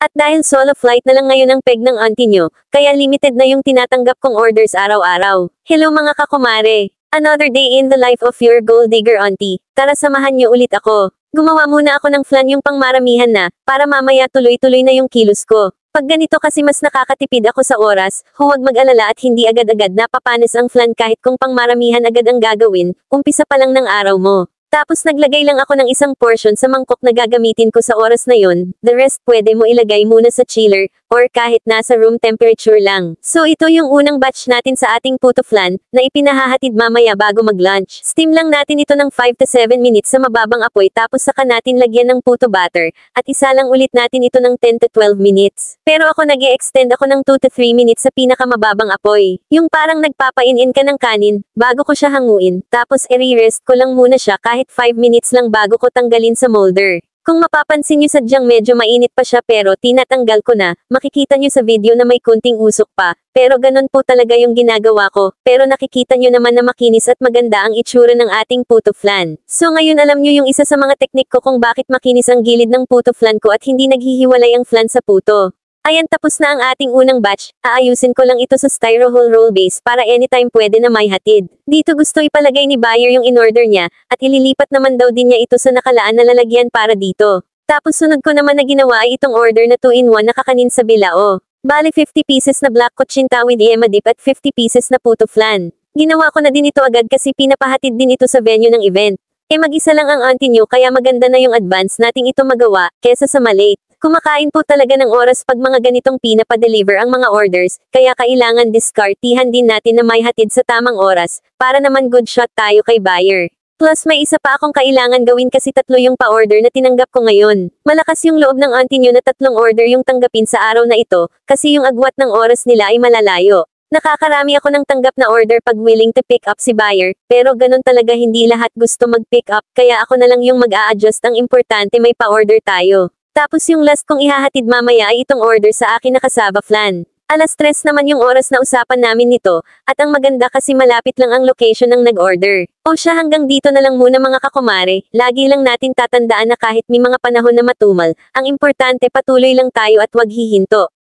At dahil solo flight na lang ngayon ang peg ng auntie nyo, kaya limited na yung tinatanggap kong orders araw-araw. Hello mga kakumare! Another day in the life of your gold digger auntie. Tara samahan niyo ulit ako. Gumawa muna ako ng flan yung pangmaramihan na, para mamaya tuloy-tuloy na yung kilos ko. Pag ganito kasi mas nakakatipid ako sa oras, huwag mag-alala at hindi agad-agad napapanis ang flan kahit kung pangmaramihan agad ang gagawin, umpisa pa lang ng araw mo. Tapos naglagay lang ako ng isang portion sa mangkok na gagamitin ko sa oras na yon, the rest pwede mo ilagay muna sa chiller, or kahit nasa room temperature lang. So ito yung unang batch natin sa ating puto flan, na ipinahahatid mamaya bago mag-lunch. Steam lang natin ito ng 5 to 7 minutes sa mababang apoy tapos saka natin lagyan ng puto batter, at isa lang ulit natin ito ng 10 to 12 minutes. Pero ako nag-e-extend ako ng 2 to 3 minutes sa pinakamababang apoy. Yung parang nagpapain-in ka ng kanin, bago ko siya hanguin, tapos i-rest ko lang muna siya kahit 5 minutes lang bago ko tanggalin sa molder. Kung mapapansin nyo sadyang medyo mainit pa siya pero tinatanggal ko na, makikita nyo sa video na may kunting usok pa, pero ganun po talaga yung ginagawa ko, pero nakikita nyo naman na makinis at maganda ang itsura ng ating puto flan. So ngayon alam nyo yung isa sa mga teknik ko kung bakit makinis ang gilid ng puto flan ko at hindi naghihiwalay ang flan sa puto. Ayan tapos na ang ating unang batch, aayusin ko lang ito sa styrofoam roll base para anytime pwede na may hatid. Dito gusto ipalagay ni buyer yung in-order niya, at ililipat naman daw din niya ito sa nakalaan na lalagyan para dito. Tapos sunod ko naman na ginawa ay itong order na 2-in-1 na kakanin sa bilao. Bali 50 pieces na black kutsinta with yema dip at 50 pieces na puto flan. Ginawa ko na din ito agad kasi pinapahatid din ito sa venue ng event. Mag-isa lang ang auntie nyo kaya maganda na yung advance nating ito magawa, kesa sa malate. Kumakain po talaga ng oras pag mga ganitong pinapa-deliver ang mga orders, kaya kailangan diskartihan din natin na may hatid sa tamang oras, para naman good shot tayo kay buyer. Plus may isa pa akong kailangan gawin kasi 3 yung pa-order na tinanggap ko ngayon. Malakas yung loob ng auntie nyo na 3 order yung tanggapin sa araw na ito, kasi yung agwat ng oras nila ay malalayo. Nakakarami ako ng tanggap na order pag willing to pick up si buyer, pero ganun talaga hindi lahat gusto mag-pick up, kaya ako na lang yung mag-a-adjust, ang importante may pa-order tayo. Tapos yung last kong ihahatid mamaya ay itong order sa akin na kasaba flan. 3:00 naman yung oras na usapan namin nito, at ang maganda kasi malapit lang ang location ng nag-order. O siya hanggang dito na lang muna mga kakumare, lagi lang natin tatandaan na kahit may mga panahon na matumal, ang importante patuloy lang tayo at wag hihinto.